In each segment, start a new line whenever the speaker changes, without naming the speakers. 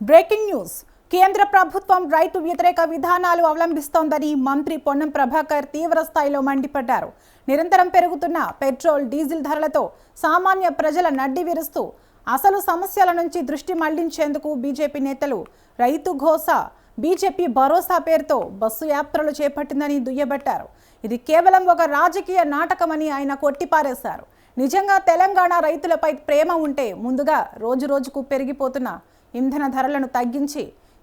Breaking news. కేంద్ర ప్రభుత్వం రైతు వ్యతిరేక విధానాలు అవలంబిస్తోందని మంత్రి పొన్నం ప్రభాకర్ తీవ్ర స్థాయిలో మండిపడ్డారు. నిరంతరం పెరుగుతున్న పెట్రోల్, డీజిల్ ధరలతో సామాన్య ప్రజల నడ్డి విరుస్తూ అసలు సమస్యల నుంచి దృష్టి మళ్లించేందుకు బీజేపీ నేతలు రైతు ఘోష, బీజేపీ భరోసా పేరుతో బస్సు యాత్రలు చేపట్టిందని దుయ్యబట్టారు. ఇది కేవలం ఒక రాజకీయ నాటకమని ఆయన కొట్టిపారేశారు. నిజంగా తెలంగాణ రైతులపై ప్రేమ ఉంటే ముందుగా రోజురోజుకు పెరిగిపోతున్న ఇంధన ధరలను తగ్గించి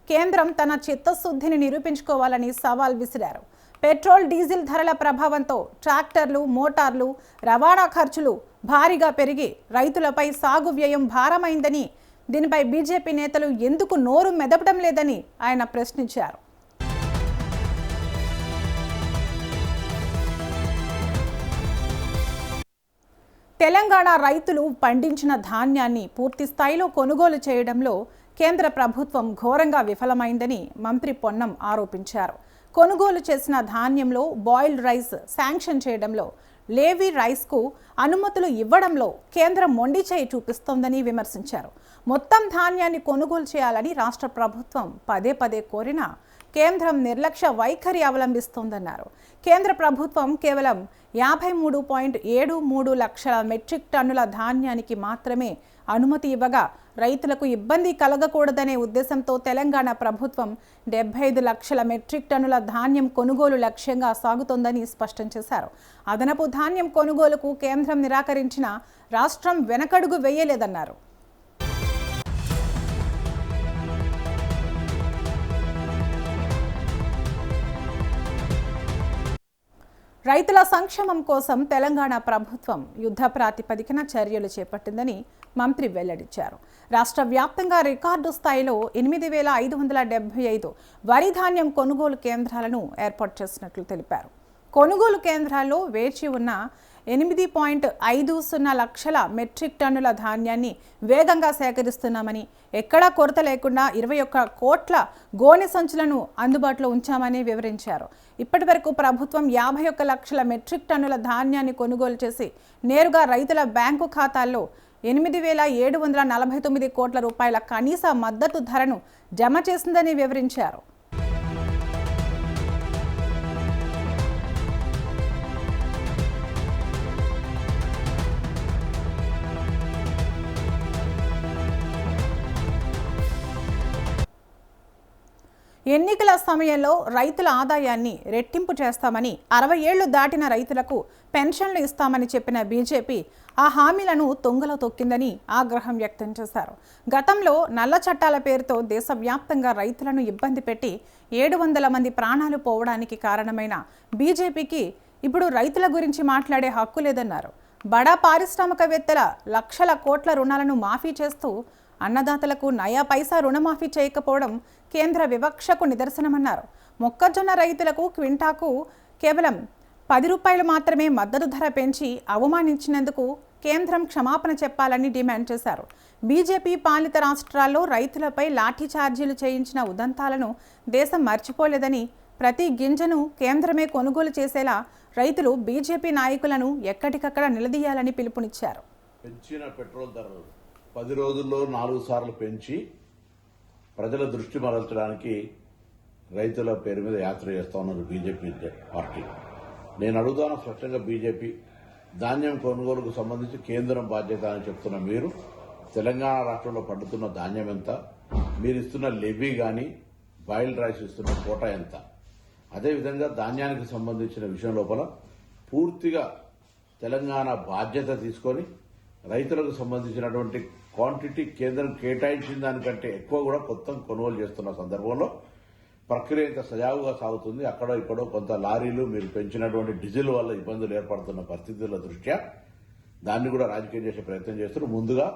కేంద్రం తన చిత్తశుద్ధిని నిరూపించుకోవాలని సవాల్ విసిరారు. పెట్రోల్, డీజిల్ ధరల ప్రభావంతో ట్రాక్టర్లు, మోటార్లు, రవాణా ఖర్చులు భారీగా పెరిగి రైతులపై సాగు వ్యయం భారమైందని, దీనిపై బీజేపీ నేతలు ఎందుకు నోరు మెదపడం లేదని ఆయన ప్రశ్నించారు. తెలంగాణ రైతులు పండించిన ధాన్యాన్ని పూర్తి స్థాయిలో కొనుగోలు చేయడంలో కేంద్ర ప్రభుత్వం ఘోరంగా విఫలమైందని మంత్రి పొన్నం ఆరోపించారు. కొనుగోలు చేసిన ధాన్యంలో బాయిల్డ్ రైస్ శాంక్షన్ చేయడంలో, లేవీ రైస్కు అనుమతులు ఇవ్వడంలో కేంద్రం మొండి చేయి చూపిస్తోందని విమర్శించారు. మొత్తం ధాన్యాన్ని కొనుగోలు చేయాలని రాష్ట్ర ప్రభుత్వం పదే పదే కోరినా కేంద్రం నిర్లక్ష్య వైఖరి అవలంబిస్తోందన్నారు. కేంద్ర ప్రభుత్వం కేవలం 53.73 లక్షల మెట్రిక్ టన్నుల ధాన్యానికి మాత్రమే అనుమతి ఇవ్వగా రైతులకు ఇబ్బంది కలగకూడదనే ఉద్దేశంతో తెలంగాణ ప్రభుత్వం 75 లక్షల మెట్రిక్ టన్నుల ధాన్యం కొనుగోలు లక్ష్యంగా సాగుతోందని స్పష్టం చేశారు. అదనపు ధాన్యం కొనుగోలుకు కేంద్రం నిరాకరించిన రాష్ట్రం వెనకడుగు వేయలేదన్నారు. రైతుల సంక్షేమం కోసం తెలంగాణ ప్రభుత్వం యుద్ధ ప్రాతిపదికన చర్యలు చేపట్టిందని మంత్రి వెల్లడించారు. రాష్ట్ర వ్యాప్తంగా రికార్డు స్థాయిలో 8,575 వరి ధాన్యం కొనుగోలు కేంద్రాలను ఏర్పాటు చేసినట్లు తెలిపారు. కొనుగోలు కేంద్రాల్లో వేచి ఉన్న 8.50 లక్షల మెట్రిక్ టన్నుల ధాన్యాన్ని వేగంగా సేకరిస్తున్నామని, ఎక్కడా కొరత లేకుండా 21 కోట్ల గోనె సంచులను అందుబాటులో ఉంచామని వివరించారు. ఇప్పటి వరకు ప్రభుత్వం 51 లక్షల మెట్రిక్ టన్నుల ధాన్యాన్ని కొనుగోలు చేసి నేరుగా రైతుల బ్యాంకు ఖాతాల్లో 8,749 కోట్ల రూపాయల కనీస మద్దతు ధరను జమ చేసిందని వివరించారు. ఎన్నికల సమయంలో రైతుల ఆదాయాన్ని రెట్టింపు చేస్తామని, 60 ఏళ్లు దాటిన రైతులకు పెన్షన్లు ఇస్తామని చెప్పిన బీజేపీ ఆ హామీలను తుంగలో తొక్కిందని ఆగ్రహం వ్యక్తం చేశారు. గతంలో నల్ల చట్టాల పేరుతో దేశవ్యాప్తంగా రైతులను ఇబ్బంది పెట్టి 700 మంది ప్రాణాలు పోవడానికి కారణమైన బీజేపీకి ఇప్పుడు రైతుల గురించి మాట్లాడే హక్కు లేదన్నారు. బడా పారిశ్రామికవేత్తల లక్షల కోట్ల రుణాలను మాఫీ చేస్తూ అన్నదాతలకు నయా పైసా రుణమాఫీ చేయకపోవడం కేంద్ర వివక్షకు నిదర్శనమన్నారు. మొక్కజొన్న రైతులకు క్వింటాకు కేవలం 10 రూపాయలు మాత్రమే మద్దతు ధర పెంచి అవమానించినందుకు కేంద్రం క్షమాపణ చెప్పాలని డిమాండ్ చేశారు. బీజేపీ పాలిత రాష్ట్రాల్లో రైతులపై లాఠీ ఛార్జీలు చేయించిన ఉదంతాలను దేశం మర్చిపోలేదని, ప్రతి గింజను కేంద్రమే కొనుగోలు చేసేలా రైతులు బీజేపీ నాయకులను ఎక్కడికక్కడ నిలదీయాలని పిలుపునిచ్చారు.
పెంచిన పెట్రోల్ ధరలు 10 రోజుల్లో 4 సార్లు పెంచి ప్రజల దృష్టి మరల్చడానికి రైతుల పేరు మీద యాత్ర చేస్తా ఉన్నారు బీజేపీ పార్టీ. నేను అడుగుతాను స్పష్టంగా, బీజేపీ ధాన్యం కొనుగోలుకు సంబంధించి కేంద్రం బాధ్యత అని చెప్తున్న మీరు, తెలంగాణ రాష్ట్రంలో పండుతున్న ధాన్యం ఎంత, మీరు ఇస్తున్న లెవీ కానీ బాయిల్డ్ రైస్ ఇస్తున్న కోటా ఎంత, అదేవిధంగా ధాన్యానికి సంబంధించిన విషయం లోపల పూర్తిగా తెలంగాణ బాధ్యత తీసుకొని రైతులకు సంబంధించినటువంటి క్వాంటిటీ కేంద్రం కేటాయించిన దానికంటే ఎక్కువ కూడా మొత్తం కొనుగోలు చేస్తున్న సందర్భంలో ప్రక్రియ ఇంత సజావుగా సాగుతుంది. అక్కడో ఇక్కడో కొంత లారీలు మీరు పెంచినటువంటి డీజిల్ వల్ల ఇబ్బందులు ఏర్పడుతున్న పరిస్థితుల దృష్ట్యా దాన్ని కూడా రాజకీయం చేసే ప్రయత్నం చేస్తున్నారు. ముందుగా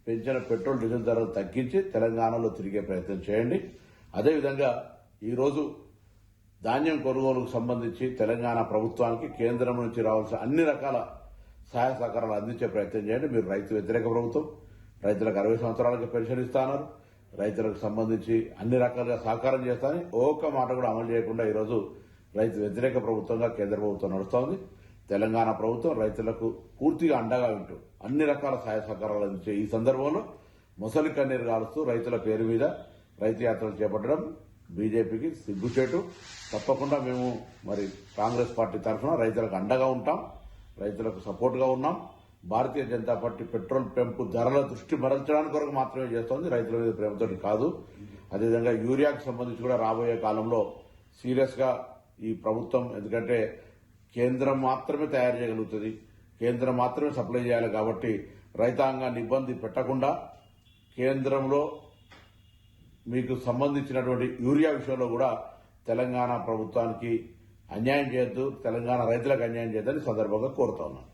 పెంచిన పెట్రోల్, డీజిల్ ధరలు తగ్గించి తెలంగాణలో తిరిగే ప్రయత్నం చేయండి. అదేవిధంగా ఈరోజు ధాన్యం కొనుగోలుకు సంబంధించి తెలంగాణ ప్రభుత్వానికి కేంద్రం నుంచి రావాల్సిన అన్ని రకాల సహాయ సహకారాలు అందించే ప్రయత్నం చేయండి. మీరు రైతు వ్యతిరేక ప్రభుత్వం, రైతులకు 60 సంవత్సరాలకి పెన్షన్ ఇస్తాన్నారు, రైతులకు సంబంధించి అన్ని రకాలుగా సహకారం చేస్తానని ఒక్క మాట కూడా అమలు చేయకుండా ఈరోజు రైతు వ్యతిరేక ప్రభుత్వంగా కేంద్ర ప్రభుత్వం నడుస్తోంది. తెలంగాణ ప్రభుత్వం రైతులకు పూర్తిగా అండగా ఉంటూ అన్ని రకాల సహాయ సహకారాలు అందించే ఈ సందర్భంలో ముసలి కన్నీరు కాలుస్తూ రైతుల పేరు మీద రైతు యాత్రలు చేపట్టడం బీజేపీకి సిగ్గుచేటు. తప్పకుండా మేము మరి కాంగ్రెస్ పార్టీ తరఫున రైతులకు అండగా ఉంటాం, రైతులకు సపోర్ట్గా ఉన్నాం. భారతీయ జనతా పార్టీ పెట్రోల్ పెంపు ధరల దృష్టి మరల్చడానికి కొరకు మాత్రమే చేస్తోంది, రైతుల మీద ప్రేమతోటి కాదు. అదేవిధంగా యూరియాకు సంబంధించి కూడా రాబోయే కాలంలో సీరియస్ గా ఈ ప్రభుత్వం, ఎందుకంటే కేంద్రం మాత్రమే తయారు చేయగలుగుతుంది, కేంద్రం మాత్రమే సప్లై చేయాలి. కాబట్టి రైతాంగాన్ని ఇబ్బంది పెట్టకుండా కేంద్రంలో మీకు సంబంధించినటువంటి యూరియా విషయంలో కూడా తెలంగాణ ప్రభుత్వానికి అన్యాయం చేయొద్దు, తెలంగాణ రైతులకు అన్యాయం చేయొద్దని సందర్భంగా కోరుతా ఉన్నాను.